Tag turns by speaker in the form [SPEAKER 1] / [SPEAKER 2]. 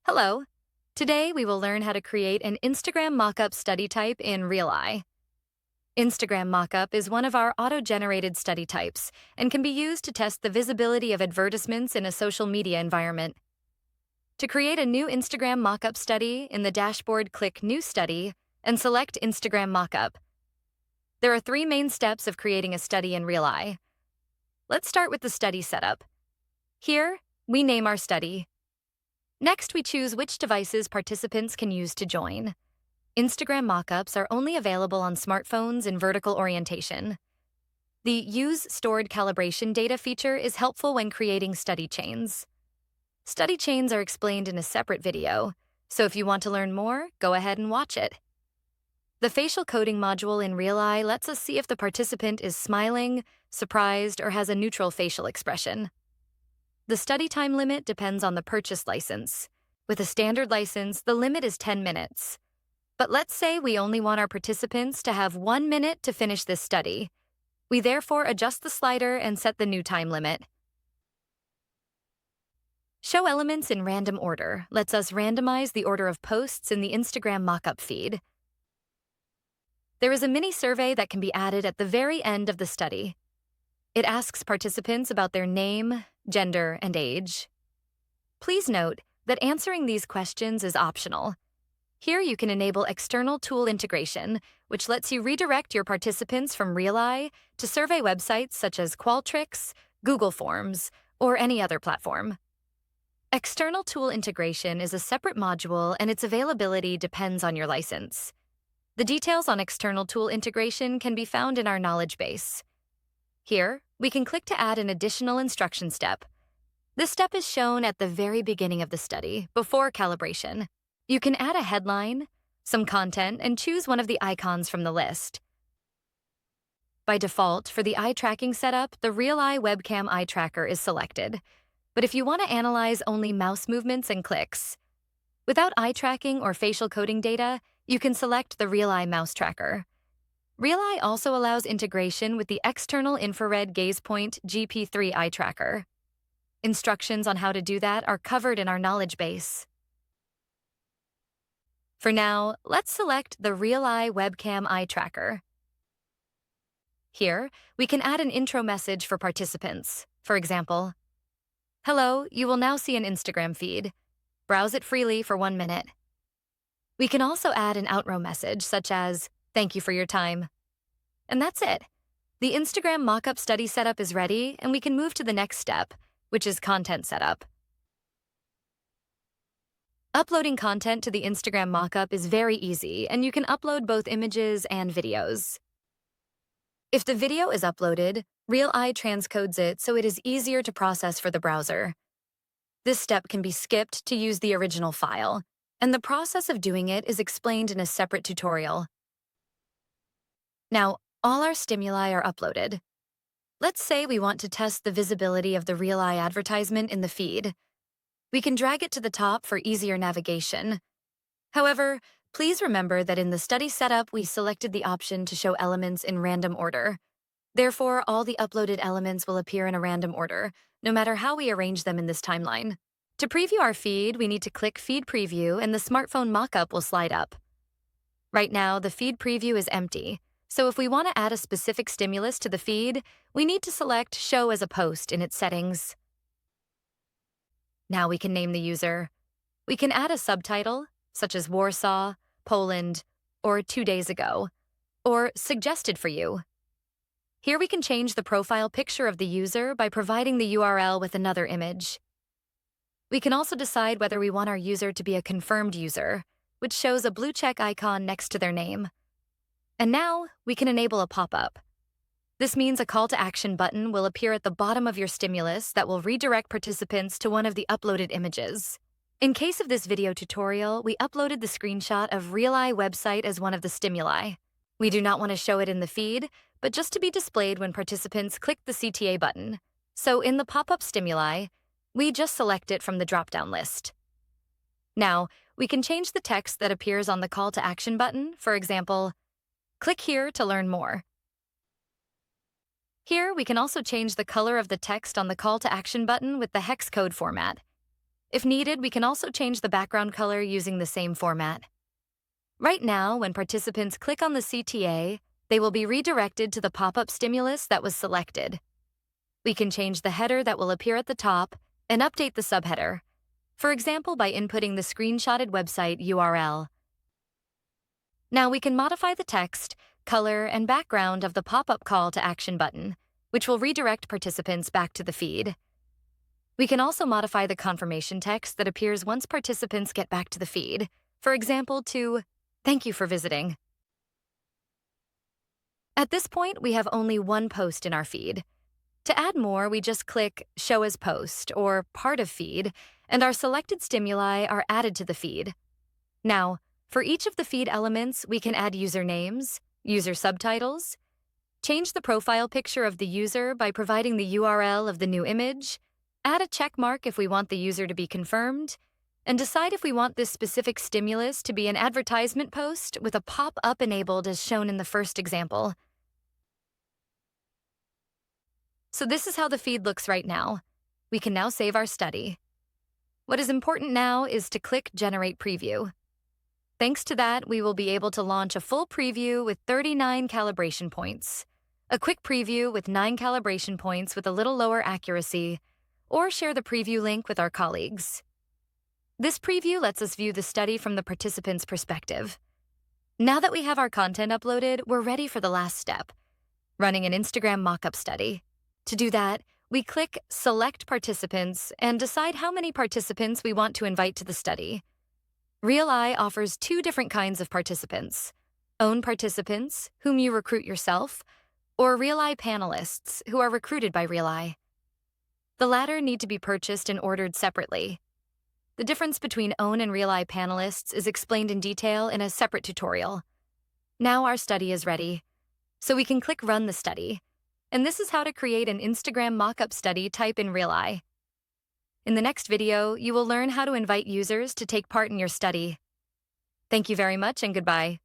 [SPEAKER 1] Hello. Today we will learn how to create an Instagram mockup study type in RealEye. Instagram mockup is one of our auto-generated study types and can be used to test the visibility of advertisements in a social media environment. To create a new Instagram mockup study, in the dashboard click New Study and select Instagram mockup. There are three main steps of creating a study in RealEye. Let's start with the study setup. Here, we name our study. Next, we choose which devices participants can use to join. Instagram mockups are only available on smartphones in vertical orientation. The Use Stored Calibration Data feature is helpful when creating study chains. Study chains are explained in a separate video, so if you want to learn more, go ahead and watch it. The facial coding module in RealEye lets us see if the participant is smiling, surprised, or has a neutral facial expression. The study time limit depends on the purchase license. With a standard license, the limit is 10 minutes. But let's say we only want our participants to have 1 minute to finish this study. We therefore adjust the slider and set the new time limit. Show elements in random order lets us randomize the order of posts in the Instagram mockup feed. There is a mini survey that can be added at the very end of the study. It asks participants about their name, gender, and age. Please note that answering these questions is optional. Here you can enable external tool integration, which lets you redirect your participants from RealEye to survey websites such as Qualtrics, Google Forms, or any other platform. External tool integration is a separate module and its availability depends on your license. The details on external tool integration can be found in our knowledge base. Here, we can click to add an additional instruction step. This step is shown at the very beginning of the study, before calibration. You can add a headline, some content, and choose one of the icons from the list. By default, for the eye tracking setup, the RealEye webcam eye tracker is selected. But if you want to analyze only mouse movements and clicks, without eye tracking or facial coding data, you can select the RealEye mouse tracker. RealEye also allows integration with the external infrared gaze point GP3 eye tracker. Instructions on how to do that are covered in our knowledge base. For now, let's select the RealEye webcam eye tracker. Here, we can add an intro message for participants. For example, "Hello, you will now see an Instagram feed. Browse it freely for 1 minute." We can also add an outro message such as, "Thank you for your time." And that's it. The Instagram mockup study setup is ready, and we can move to the next step, which is content setup. Uploading content to the Instagram mockup is very easy, and you can upload both images and videos. If the video is uploaded, RealEye transcodes it so it is easier to process for the browser. This step can be skipped to use the original file, and the process of doing it is explained in a separate tutorial. Now, all our stimuli are uploaded. Let's say we want to test the visibility of the RealEye advertisement in the feed. We can drag it to the top for easier navigation. However, please remember that in the study setup, we selected the option to show elements in random order. Therefore, all the uploaded elements will appear in a random order, no matter how we arrange them in this timeline. To preview our feed, we need to click Feed Preview and the smartphone mockup will slide up. Right now, the feed preview is empty. So if we want to add a specific stimulus to the feed, we need to select Show as a Post in its settings. Now we can name the user. We can add a subtitle, such as Warsaw, Poland, or 2 days ago, or Suggested for you. Here we can change the profile picture of the user by providing the URL with another image. We can also decide whether we want our user to be a confirmed user, which shows a blue check icon next to their name. And now, we can enable a pop-up. This means a call to action button will appear at the bottom of your stimulus that will redirect participants to one of the uploaded images. In case of this video tutorial, we uploaded the screenshot of RealEye website as one of the stimuli. We do not want to show it in the feed, but just to be displayed when participants click the CTA button. So in the pop-up stimuli, we just select it from the drop-down list. Now, we can change the text that appears on the call to action button, for example, "Click here to learn more." Here, we can also change the color of the text on the call to action button with the hex code format. If needed, we can also change the background color using the same format. Right now, when participants click on the CTA, they will be redirected to the pop-up stimulus that was selected. We can change the header that will appear at the top and update the subheader, for example by inputting the screenshotted website URL. Now we can modify the text, color, and background of the pop-up call to action button, which will redirect participants back to the feed. We can also modify the confirmation text that appears once participants get back to the feed, for example to, "Thank you for visiting." At this point, we have only one post in our feed. To add more, we just click Show as Post or Part of Feed, and our selected stimuli are added to the feed. Now, for each of the feed elements, we can add usernames, user subtitles, change the profile picture of the user by providing the URL of the new image, add a check mark if we want the user to be confirmed, and decide if we want this specific stimulus to be an advertisement post with a pop-up enabled as shown in the first example. So this is how the feed looks right now. We can now save our study. What is important now is to click Generate Preview. Thanks to that, we will be able to launch a full preview with 39 calibration points, a quick preview with 9 calibration points with a little lower accuracy, or share the preview link with our colleagues. This preview lets us view the study from the participant's perspective. Now that we have our content uploaded, we're ready for the last step, running an Instagram mockup study. To do that, we click Select Participants and decide how many participants we want to invite to the study. RealEye offers 2 different kinds of participants: own participants, whom you recruit yourself, or RealEye panelists, who are recruited by RealEye. The latter need to be purchased and ordered separately. The difference between own and RealEye panelists is explained in detail in a separate tutorial. Now our study is ready, so we can click Run the study. And this is how to create an Instagram mockup study type in RealEye. In the next video, you will learn how to invite users to take part in your study. Thank you very much and goodbye.